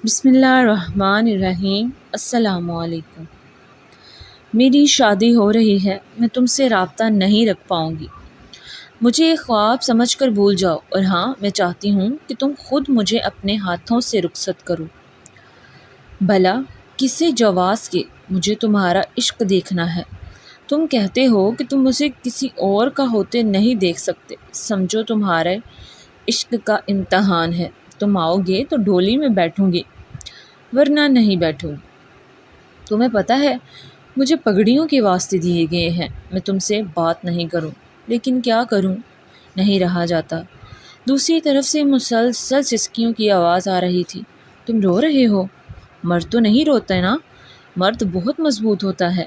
بسم اللہ الرحمن الرحیم۔ السلام علیکم۔ میری شادی ہو رہی ہے، میں تم سے رابطہ نہیں رکھ پاؤں گی۔ مجھے ایک خواب سمجھ کر بھول جاؤ، اور ہاں، میں چاہتی ہوں کہ تم خود مجھے اپنے ہاتھوں سے رخصت کرو۔ بھلا کسے جواز کے مجھے تمہارا عشق دیکھنا ہے؟ تم کہتے ہو کہ تم مجھے کسی اور کا ہوتے نہیں دیکھ سکتے۔ سمجھو تمہارے عشق کا امتحان ہے۔ تم آؤ گے تو ڈولی میں بیٹھوں گی، ورنہ نہیں بیٹھوں گی۔ تمہیں پتہ ہے مجھے پگڑیوں کے واسطے دیے گئے ہیں۔ میں تم سے بات نہیں کروں، لیکن کیا کروں، نہیں رہا جاتا۔ دوسری طرف سے مسلسل سسکیوں کی آواز آ رہی تھی۔ تم رو رہے ہو؟ مرد تو نہیں روتا نا، مرد بہت مضبوط ہوتا ہے۔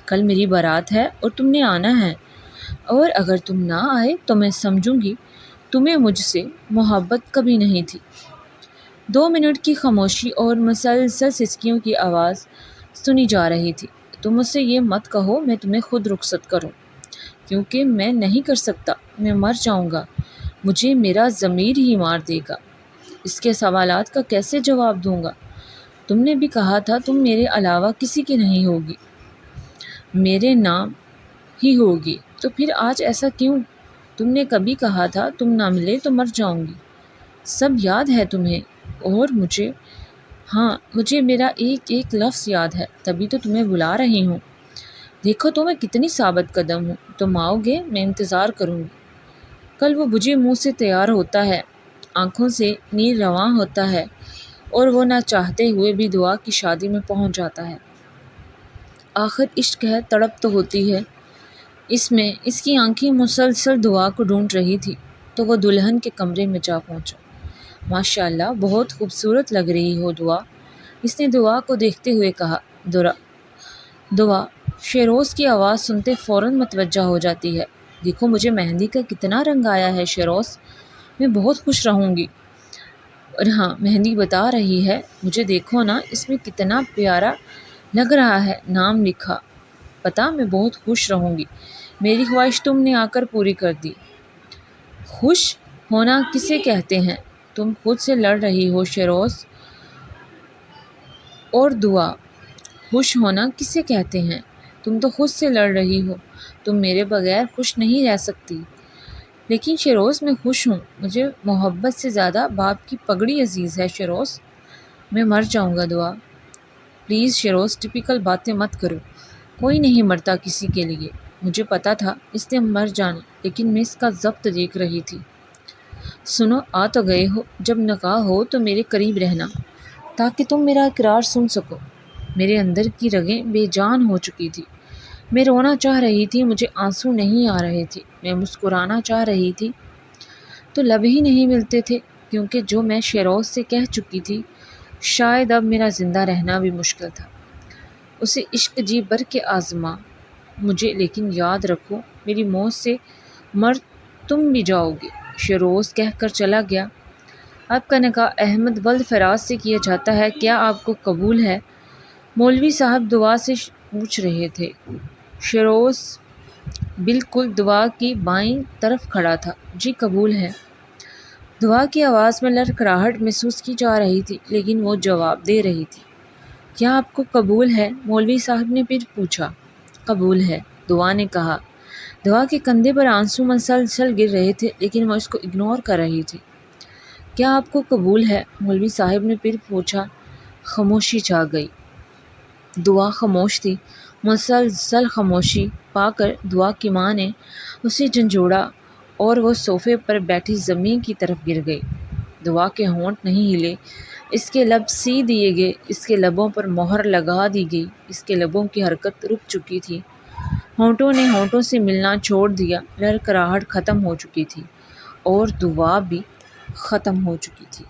کل میری بارات ہے اور تم نے آنا ہے، اور اگر تم نہ آئے تو میں سمجھوں گی تمہیں مجھ سے محبت کبھی نہیں تھی۔ 2 منٹ کی خاموشی اور مسلسل سسکیوں کی آواز سنی جا رہی تھی۔ تم مجھ سے یہ مت کہو میں تمہیں خود رخصت کروں، کیونکہ میں نہیں کر سکتا۔ میں مر جاؤں گا، مجھے میرا ضمیر ہی مار دے گا۔ اس کے سوالات کا کیسے جواب دوں گا؟ تم نے بھی کہا تھا تم میرے علاوہ کسی کی نہیں ہوگی، میرے نام ہی ہوگی، تو پھر آج ایسا کیوں؟ تم نے کبھی کہا تھا تم نہ ملے تو مر جاؤں گی۔ سب یاد ہے تمہیں، اور مجھے؟ ہاں، مجھے میرا ایک ایک لفظ یاد ہے، تبھی تو تمہیں بلا رہی ہوں۔ دیکھو تو میں کتنی ثابت قدم ہوں۔ تم آؤ گے، میں انتظار کروں گی۔ کل وہ بجھے منہ سے تیار ہوتا ہے، آنکھوں سے نیر رواں ہوتا ہے، اور وہ نہ چاہتے ہوئے بھی دعا کی شادی میں پہنچ جاتا ہے۔ آخر عشق ہے، تڑپ تو ہوتی ہے اس کی آنکھیں مسلسل دعا کو ڈھونڈ رہی تھی، تو وہ دلہن کے کمرے میں جا پہنچا۔ ماشاء اللہ، بہت خوبصورت لگ رہی ہو دعا، اس نے دعا کو دیکھتے ہوئے کہا۔ دعا شیروز کی آواز سنتے فوراً متوجہ ہو جاتی ہے۔ دیکھو مجھے مہندی کا کتنا رنگ آیا ہے شیروز، میں بہت خوش رہوں گی۔ اور ہاں، مہندی بتا رہی ہے مجھے، دیکھو نا اس میں کتنا پیارا لگ رہا ہے، نام لکھا۔ پتا میں بہت خوش رہوں گی، میری خواہش تم نے آ کر پوری کر دی۔ خوش ہونا کسے کہتے ہیں؟ تم خود سے لڑ رہی ہو شیروز۔ اور دعا، خوش ہونا کسے کہتے ہیں؟ تم تو خود سے لڑ رہی ہو۔ تم میرے بغیر خوش نہیں رہ سکتی۔ لیکن شیروز میں خوش ہوں، مجھے محبت سے زیادہ باپ کی پگڑی عزیز ہے شیروز۔ میں مر جاؤں گا دعا۔ پلیز شیروز، ٹپیکل باتیں مت کرو، کوئی نہیں مرتا کسی کے لیے۔ مجھے پتا تھا اس نے مر جانا، لیکن میں اس کا ضبط دیکھ رہی تھی۔ سنو، آ تو گئے ہو، جب نکاح ہو تو میرے قریب رہنا، تاکہ تم میرا اقرار سن سکو۔ میرے اندر کی رگیں بے جان ہو چکی تھی۔ میں رونا چاہ رہی تھی، مجھے آنسو نہیں آ رہے تھے۔ میں مسکرانا چاہ رہی تھی تو لب ہی نہیں ملتے تھے، کیونکہ جو میں شیروز سے کہہ چکی تھی، شاید اب میرا زندہ رہنا بھی مشکل تھا۔ اسے عشق جی بھر کے آزما مجھے، لیکن یاد رکھو میری موت سے مر تم بھی جاؤ گے، شیروز کہہ کر چلا گیا۔ آپ کا نکاح احمد ولد فراز سے کیا جاتا ہے، کیا آپ کو قبول ہے؟ مولوی صاحب دعا سے پوچھ رہے تھے۔ شیروز بالکل دعا کی بائیں طرف کھڑا تھا۔ جی قبول ہے۔ دعا کی آواز میں لڑکھڑاہٹ محسوس کی جا رہی تھی، لیکن وہ جواب دے رہی تھی۔ کیا آپ کو قبول ہے؟ مولوی صاحب نے پھر پوچھا۔ قبول ہے، دعا نے کہا۔ دعا کے کندھے پر آنسو مسلسل گر رہے تھے، لیکن وہ اس کو اگنور کر رہی تھی۔ کیا آپ کو قبول ہے؟ مولوی صاحب نے پھر پوچھا۔ خاموشی چھا گئی۔ دعا خاموش تھی۔ مسلسل خاموشی پا کر دعا کی ماں نے اسے جھنجھوڑا، اور وہ صوفے پر بیٹھی زمین کی طرف گر گئی۔ دعا کے ہونٹ نہیں ہلے، اس کے لب سی دیے گئے، اس کے لبوں پر مہر لگا دی گئی، اس کے لبوں کی حرکت رک چکی تھی، ہونٹوں نے ہونٹوں سے ملنا چھوڑ دیا، لڑکھڑاہٹ ختم ہو چکی تھی، اور دعا بھی ختم ہو چکی تھی۔